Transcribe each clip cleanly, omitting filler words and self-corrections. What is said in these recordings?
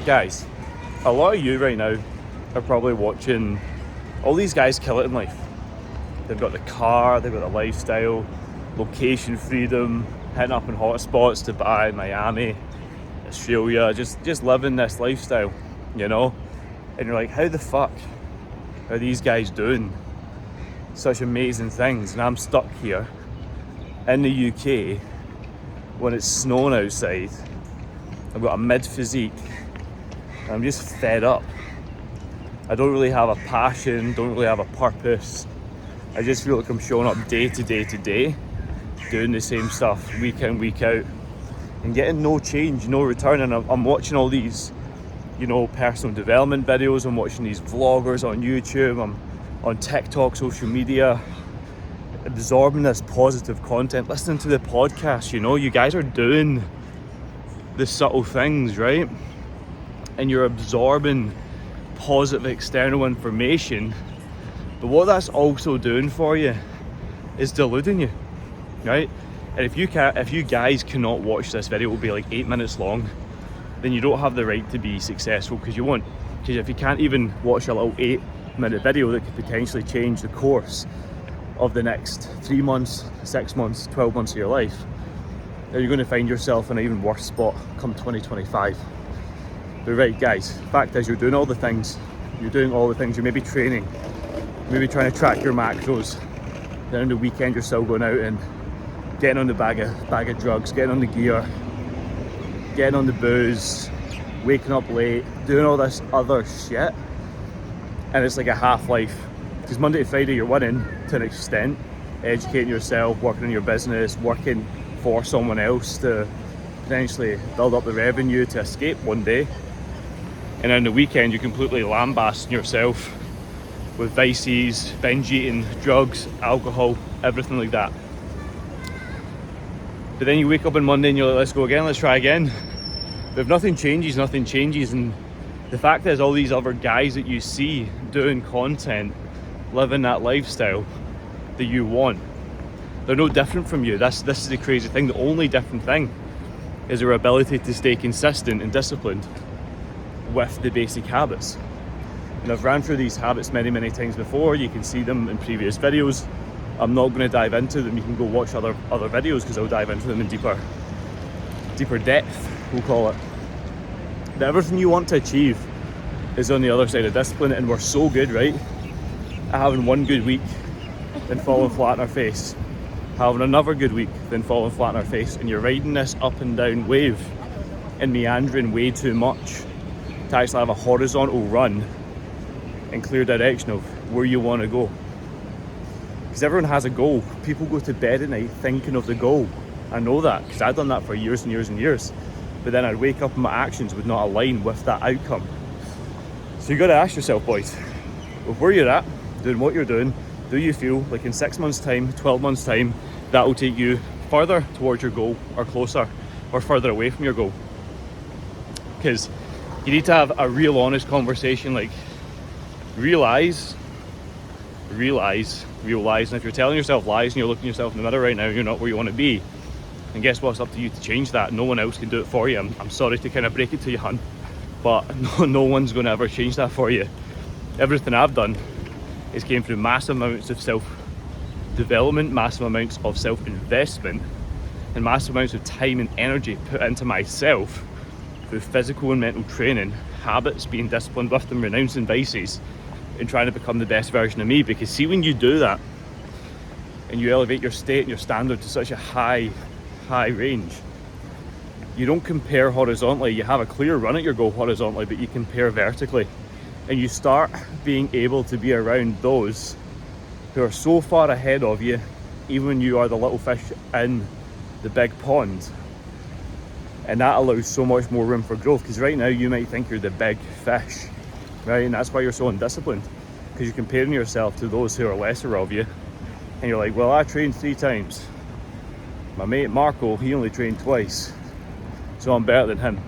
Guys, a lot of you right now are probably watching all these guys kill it in life. They've got the car, they've got the lifestyle, location freedom, hitting up in hot spots, Dubai, Miami, Australia, just living this lifestyle, you know? And you're like, how the fuck are these guys doing such amazing things? And I'm stuck here in the UK when it's snowing outside. I've got a mid physique. I'm just fed up. I don't really have a passion, don't really have a purpose. I just feel like I'm showing up day to day, doing the same stuff week in, week out, and getting no change, no return. And I'm watching all these, personal development videos. I'm watching these vloggers on YouTube. I'm on TikTok, social media, absorbing this positive content, listening to the podcast. You guys are doing the subtle things, right? And you're absorbing positive external information, but what that's also doing for you is deluding you, right? And if you guys cannot watch this video, it will be like 8 minutes long, then you don't have the right to be successful, because you won't. Because if you can't even watch a little 8-minute video that could potentially change the course of the next 3 months, 6 months, 12 months of your life, then you're going to find yourself in an even worse spot come 2025. But right, guys, fact is, you're doing all the things. You're doing all the things. You're maybe training, maybe trying to track your macros. Then on the weekend, you're still going out and getting on the bag of drugs, getting on the gear, getting on the booze, waking up late, doing all this other shit. And it's like a half-life. Because Monday to Friday, you're winning to an extent, educating yourself, working on your business, working for someone else to potentially build up the revenue to escape one day. And on the weekend, you're completely lambasting yourself with vices, binge eating, drugs, alcohol, everything like that. But then you wake up on Monday and you're like, let's go again, let's try again. But if nothing changes, nothing changes. And the fact is, all these other guys that you see doing content, living that lifestyle that you want, they're no different from you. This is the crazy thing. The only different thing is their ability to stay consistent and disciplined with the basic habits. And I've ran through these habits many times before. You can see them in previous videos. I'm not going to dive into them. You can go watch other videos, because I'll dive into them in deeper depth, we'll call it. But everything you want to achieve is on the other side of discipline, and we're so good, right, at having one good week, then falling flat on our face, having another good week, then falling flat on our face, and you're riding this up and down wave and meandering way too much to actually have a horizontal run and clear direction of where you want to go. Because everyone has a goal. People go to bed at night thinking of the goal. I know that, because I've done that for years and years and years. But then I'd wake up and my actions would not align with that outcome. So you got to ask yourself, boys, with where you're at, doing what you're doing, do you feel like in 6 months' time, 12 months' time, that will take you further towards your goal, or closer, or further away from your goal? Because you need to have a real honest conversation, like realize. And if you're telling yourself lies and you're looking yourself in the mirror right now, you're not where you want to be. And guess what? It's up to you to change that. No one else can do it for you. I'm sorry to kind of break it to you, hun, but no one's going to ever change that for you. Everything I've done is came through massive amounts of self-development, massive amounts of self-investment, and massive amounts of time and energy put into myself through physical and mental training, habits, being disciplined with them, renouncing vices, and trying to become the best version of me. Because see, when you do that and you elevate your state and your standard to such a high range, you don't compare horizontally. You have a clear run at your goal horizontally, but you compare vertically, and you start being able to be around those who are so far ahead of you, even when you are the little fish in the big pond. And that allows so much more room for growth, because right now you might think you're the big fish, right? And that's why you're so undisciplined, because you're comparing yourself to those who are lesser of you. And you're like, well, I trained 3 times. My mate Marco, he only trained twice, so I'm better than him.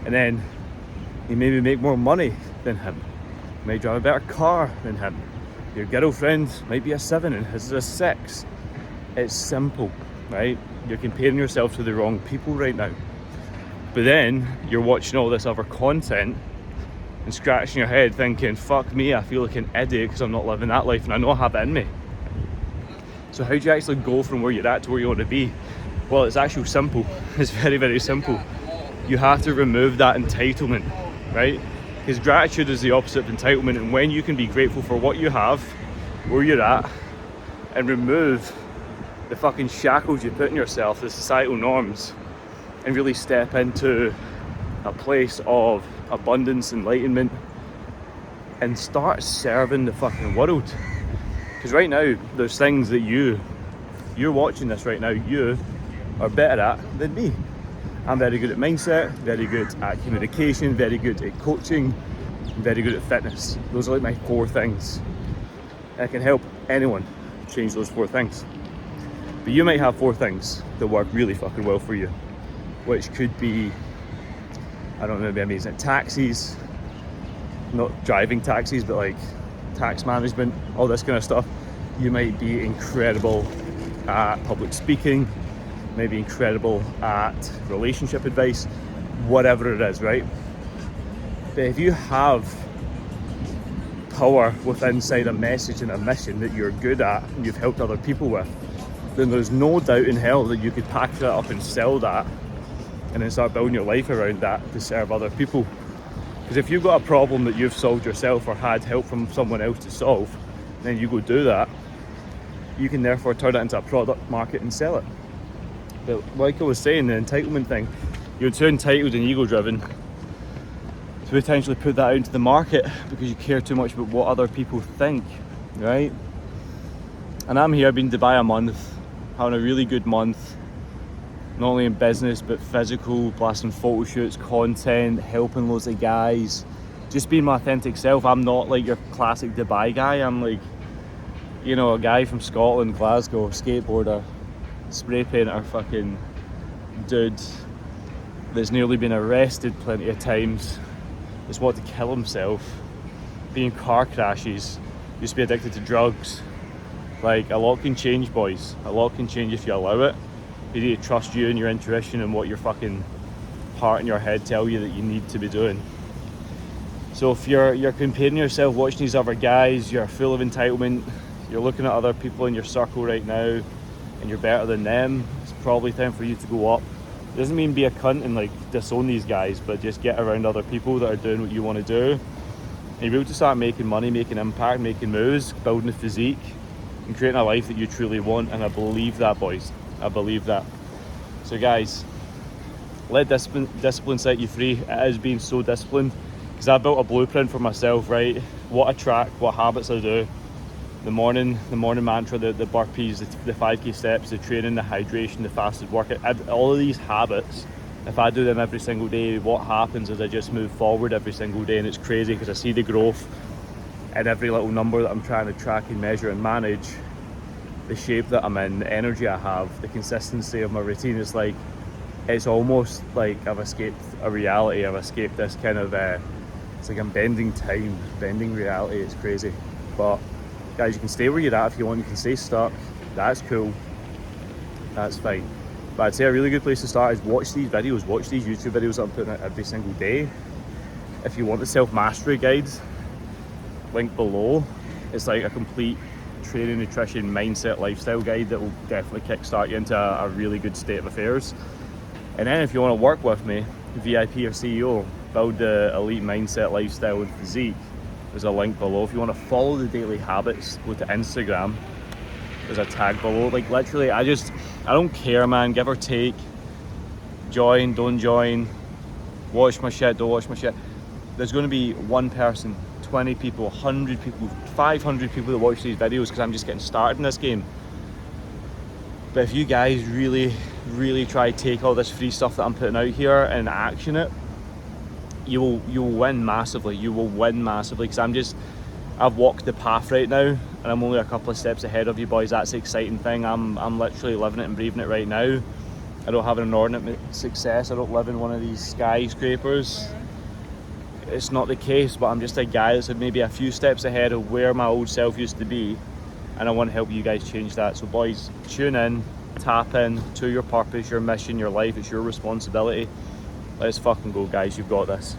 And then you maybe make more money than him. You might drive a better car than him. Your girlfriend might be a 7 and his is a 6. It's simple, right? You're comparing yourself to the wrong people right now. But then you're watching all this other content and scratching your head thinking, fuck me, I feel like an idiot because I'm not living that life and I know I have it in me. So how do you actually go from where you're at to where you want to be? Well, it's actually simple. It's very, very simple. You have to remove that entitlement, right? Because gratitude is the opposite of entitlement, and when you can be grateful for what you have, where you're at, and remove the fucking shackles you put in yourself, the societal norms, and really step into a place of abundance, enlightenment, and start serving the fucking world. Because right now, there's things that you're watching this right now, you are better at than me. I'm very good at mindset, very good at communication, very good at coaching, very good at fitness. Those are like my 4 things. I can help anyone change those 4 things. But you might have 4 things that work really fucking well for you, which could be, I don't know, maybe amazing at taxis, not driving taxis, but like tax management, all this kind of stuff. You might be incredible at public speaking, maybe incredible at relationship advice, whatever it is, right? But if you have power within inside a message and a mission that you're good at and you've helped other people with, then there's no doubt in hell that you could package that up and sell that and then start building your life around that to serve other people. Because if you've got a problem that you've solved yourself or had help from someone else to solve, then you go do that, you can therefore turn it into a product, market and sell it. But like I was saying, the entitlement thing, you're too entitled and ego driven to potentially put that out into the market because you care too much about what other people think, right? And I'm here, I've been in Dubai a month, having a really good month, not only in business but physical, blasting photo shoots, content, helping loads of guys, just being my authentic self. I'm not like your classic Dubai guy. I'm like, you know, a guy from Scotland, Glasgow, skateboarder, spray painter, fucking dude that's nearly been arrested plenty of times, that's wanted to kill himself, been in car crashes, used to be addicted to drugs. Like, a lot can change, boys. A lot can change if you allow it. You need to trust you and your intuition and what your fucking heart and your head tell you that you need to be doing. So if you're comparing yourself, watching these other guys, you're full of entitlement, you're looking at other people in your circle right now and you're better than them, it's probably time for you to go up. It doesn't mean be a cunt and like disown these guys, but just get around other people that are doing what you want to do. And you'll be able to start making money, making impact, making moves, building a physique, and creating a life that you truly want. And I believe that, boys. I believe that. So guys, let discipline set you free. It has been so disciplined because I built a blueprint for myself, right? What I track, what habits I do. The morning mantra, the burpees, the 5k steps, the training, the hydration, the fasted workout, all of these habits, if I do them every single day, what happens is I just move forward every single day, and it's crazy because I see the growth in every little number that I'm trying to track and measure and manage, the shape that I'm in, the energy I have, the consistency of my routine. It's almost like I've escaped a reality. I've escaped this kind of, it's like I'm bending time, bending reality. It's crazy. But guys, you can stay where you're at if you want. You can stay stuck. That's cool. That's fine. But I'd say a really good place to start is watch these videos. Watch these YouTube videos that I'm putting out every single day. If you want the self-mastery guides, link below. It's like a complete training, nutrition, mindset, lifestyle guide that will definitely kickstart you into a really good state of affairs. And then if you want to work with me, VIP or CEO, build the elite mindset, lifestyle and physique, there's a link below. If you want to follow the daily habits, go to Instagram. There's a tag below. Like literally, I don't care, man. Give or take. Join, don't join. Watch my shit, don't watch my shit. There's going to be one person, 20 people, 100 people, 500 people that watch these videos because I'm just getting started in this game. But if you guys really, really try to take all this free stuff that I'm putting out here and action it, you will win massively. You will win massively because I've walked the path right now and I'm only a couple of steps ahead of you boys. That's the exciting thing. I'm literally living it and breathing it right now. I don't have an inordinate success. I don't live in one of these skyscrapers. It's not the case, but I'm just a guy that's maybe a few steps ahead of where my old self used to be, and I want to help you guys change that. So boys, tune in, tap in to your purpose, your mission, your life. It's your responsibility. Let's fucking go, guys. You've got this.